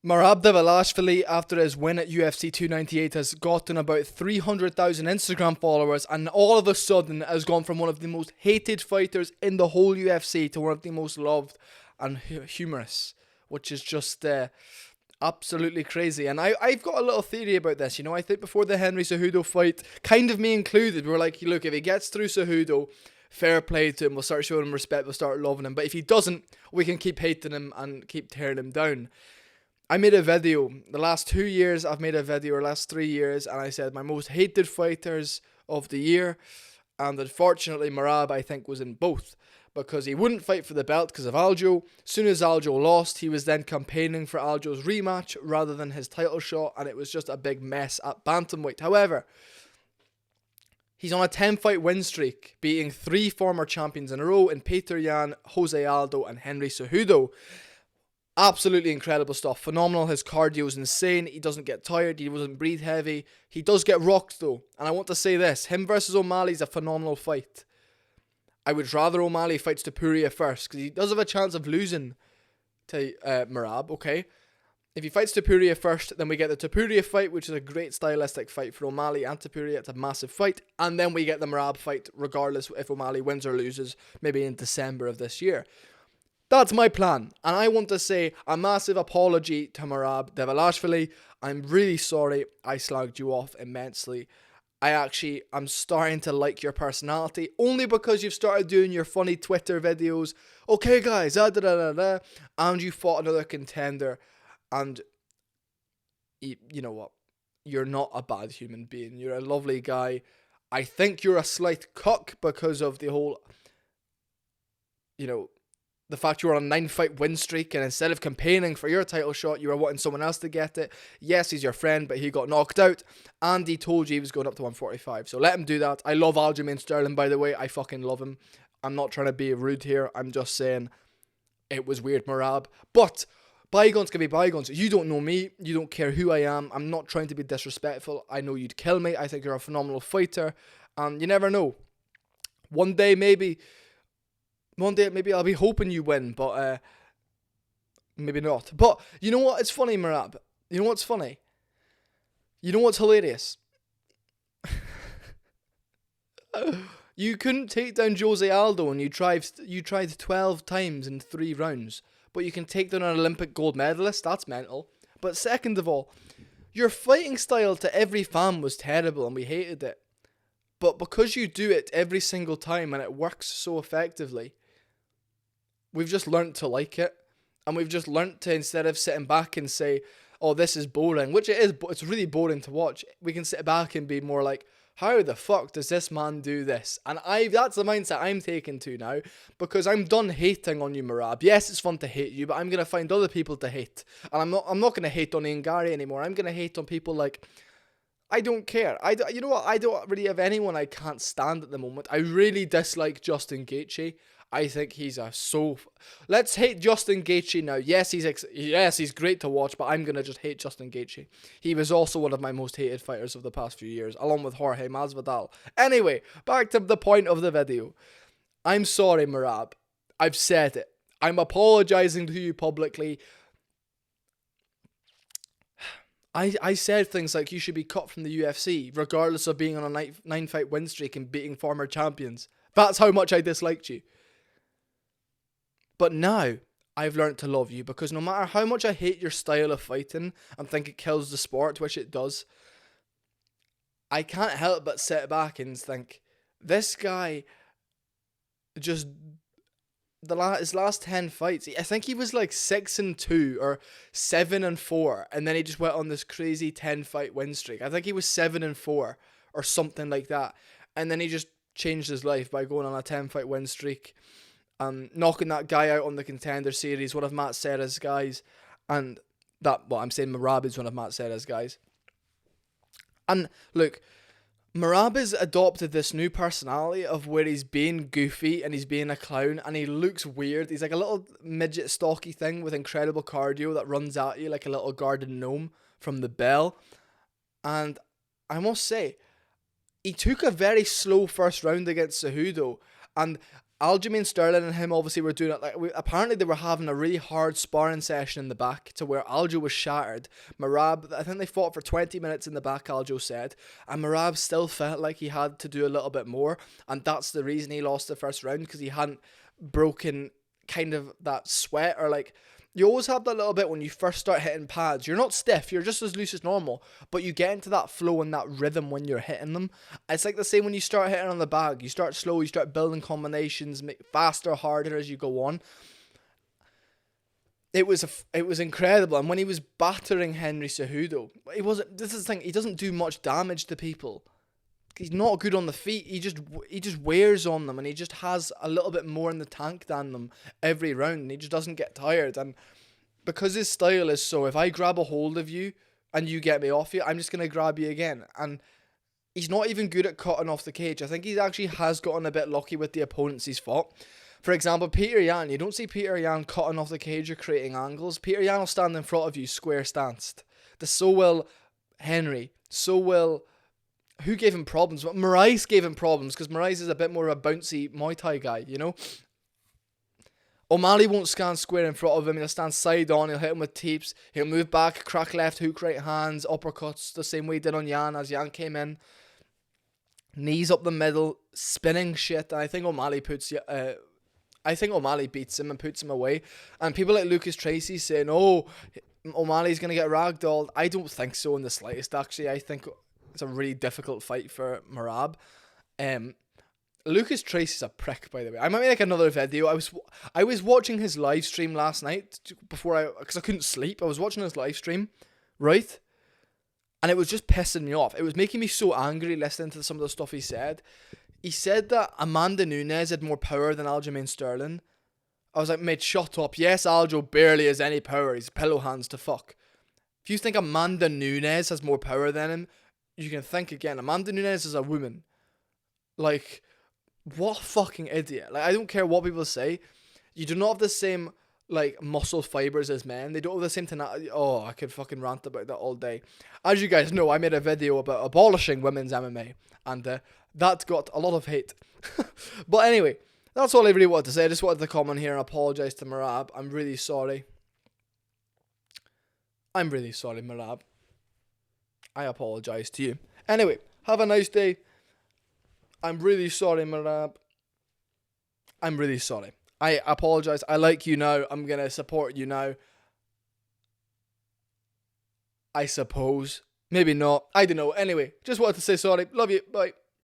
Merab Dvalishvili, after his win at UFC 298, has gotten about 300,000 Instagram followers, and all of a sudden has gone from one of the most hated fighters in the whole UFC to one of the most loved and humorous, which is just absolutely crazy. And I've got a little theory about this. You know, I think before the Henry Cejudo fight, kind of me included, we were like, look, if he gets through Cejudo, fair play to him, we'll start showing him respect, we'll start loving him. But if he doesn't, we can keep hating him and keep tearing him down. I made a video, the last 2 years I've made a video, or last 3 years, and I said my most hated fighters of the year, and unfortunately Merab, I think, was in both, because he wouldn't fight for the belt because of Aljo. Soon as Aljo lost, he was then campaigning for Aljo's rematch rather than his title shot, and it was just a big mess at bantamweight. However, he's on a 10-fight win streak, beating 3 former champions in a row in Petr, Jose Aldo, and Henry Cejudo. Absolutely incredible stuff. Phenomenal. His cardio is insane. He doesn't get tired. He doesn't breathe heavy. He does get rocked though. And I want to say this. Him versus O'Malley is a phenomenal fight. I would rather O'Malley fights Topuria first, because he does have a chance of losing to Merab, okay? If he fights Topuria first, then we get the Topuria fight, which is a great stylistic fight for O'Malley and Topuria. It's a massive fight. And then we get the Merab fight, regardless if O'Malley wins or loses, maybe in December of this year. That's my plan, and I want to say a massive apology to Merab Dvalishvili. I'm really sorry I slagged you off immensely. I'm starting to like your personality, only because you've started doing your funny Twitter videos. Okay guys, and you fought another contender, and you know what? You're not a bad human being. You're a lovely guy. I think you're a slight cuck because of the whole, the fact you were on a 9-fight win streak, and instead of campaigning for your title shot, you were wanting someone else to get it. Yes, he's your friend, but he got knocked out, and he told you he was going up to 145. So let him do that. I love Aljamain Sterling, by the way. I fucking love him. I'm not trying to be rude here. I'm just saying it was weird, Merab. But bygones can be bygones. You don't know me. You don't care who I am. I'm not trying to be disrespectful. I know you'd kill me. I think you're a phenomenal fighter, and you never know. One day, maybe I'll be hoping you win, but maybe not. But you know what? It's funny, Merab. You know what's funny? You know what's hilarious? You couldn't take down Jose Aldo, and you tried 12 times in 3 rounds, but you can take down an Olympic gold medalist? That's mental. But second of all, your fighting style to every fan was terrible, and we hated it. But because you do it every single time, and it works so effectively, we've just learnt to like it, and we've just learnt to, instead of sitting back and say, oh, this is boring, which it is, but it's really boring to watch, we can sit back and be more like, how the fuck does this man do this? And that's the mindset I'm taking to now, because I'm done hating on you, Merab. Yes, it's fun to hate you, but I'm going to find other people to hate, and I'm not going to hate on Ian Gary anymore. I'm going to hate on people like, I don't care. You know what? I don't really have anyone I can't stand at the moment. I really dislike Justin Gaethje. I think he's let's hate Justin Gaethje now. Yes, he's great to watch, but I'm gonna just hate Justin Gaethje. He was also one of my most hated fighters of the past few years, along with Jorge Masvidal. Anyway, back to the point of the video. I'm sorry, Merab. I've said it. I'm apologizing to you publicly. I said things like you should be cut from the UFC, regardless of being on a 9-fight win streak and beating former champions. That's how much I disliked you. But now, I've learned to love you, because no matter how much I hate your style of fighting and think it kills the sport, which it does, I can't help but sit back and think, this guy just, his last 10 fights, I think he was like 6-2 or 7-4, and then he just went on this crazy 10-fight win streak. I think he was 7-4 or something like that, and then he just changed his life by going on a 10-fight win streak. Knocking that guy out on the Contender Series, one of Matt Serra's guys, I'm saying Merab is one of Matt Serra's guys. And look, Merab has adopted this new personality of where he's being goofy and he's being a clown, and he looks weird. He's like a little midget stocky thing with incredible cardio that runs at you like a little garden gnome from The Bell. And I must say, he took a very slow first round against Cejudo, and Aljamain Sterling and him obviously were doing it apparently they were having a really hard sparring session in the back to where Aljo was shattered. Merab, I think they fought for 20 minutes in the back, Aljo said, and Merab still felt like he had to do a little bit more, and that's the reason he lost the first round, because he hadn't broken kind of that sweat, or like, you always have that little bit when you first start hitting pads. You're not stiff, you're just as loose as normal, but you get into that flow and that rhythm when you're hitting them. It's like the same when you start hitting on the bag. You start slow, you start building combinations, make faster, harder as you go on. It was incredible, and when he was battering Henry Cejudo, this is the thing, he doesn't do much damage to people. He's not good on the feet. He just wears on them, and he just has a little bit more in the tank than them every round, and he just doesn't get tired. And because his style is so, if I grab a hold of you and you get me off you, I'm just going to grab you again. And he's not even good at cutting off the cage. I think he actually has gotten a bit lucky with the opponents he's fought. For example, Peter Yan, you don't see Peter Yan cutting off the cage or creating angles. Peter Yan will stand in front of you square stanced. So will Henry. So will... Who gave him problems? Well, Moraes gave him problems, because Moraes is a bit more of a bouncy Muay Thai guy, you know? O'Malley won't stand square in front of him. He'll stand side on. He'll hit him with teeps. He'll move back, crack left, hook right hands, uppercuts, the same way he did on Yan as Yan came in. Knees up the middle, spinning shit. And I think O'Malley beats him and puts him away. And people like Lucas Tracy saying, oh, O'Malley's going to get ragdolled. I don't think so in the slightest, actually. I think it's a really difficult fight for Merab. Lucas Tracy's a prick, by the way. I might make another video. I was watching his live stream last night because I couldn't sleep. I was watching his live stream, right? And it was just pissing me off. It was making me so angry listening to some of the stuff he said. He said that Amanda Nunes had more power than Aljamain Sterling. I was like, mate, shut up. Yes, Aljo barely has any power. He's pillow hands to fuck. If you think Amanda Nunes has more power than him, you can think again. Amanda Nunes is a woman. Like, what a fucking idiot. Like, I don't care what people say. You do not have the same, like, muscle fibers as men. They don't have the same tenacity. Oh, I could fucking rant about that all day. As you guys know, I made a video about abolishing women's MMA. And that got a lot of hate. But anyway, that's all I really wanted to say. I just wanted to come on here and apologise to Merab. I'm really sorry. I'm really sorry, Merab. I apologise to you. Anyway, have a nice day. I'm really sorry, Merab. I'm really sorry. I apologise. I like you now. I'm going to support you now. I suppose. Maybe not. I don't know. Anyway, just wanted to say sorry. Love you. Bye.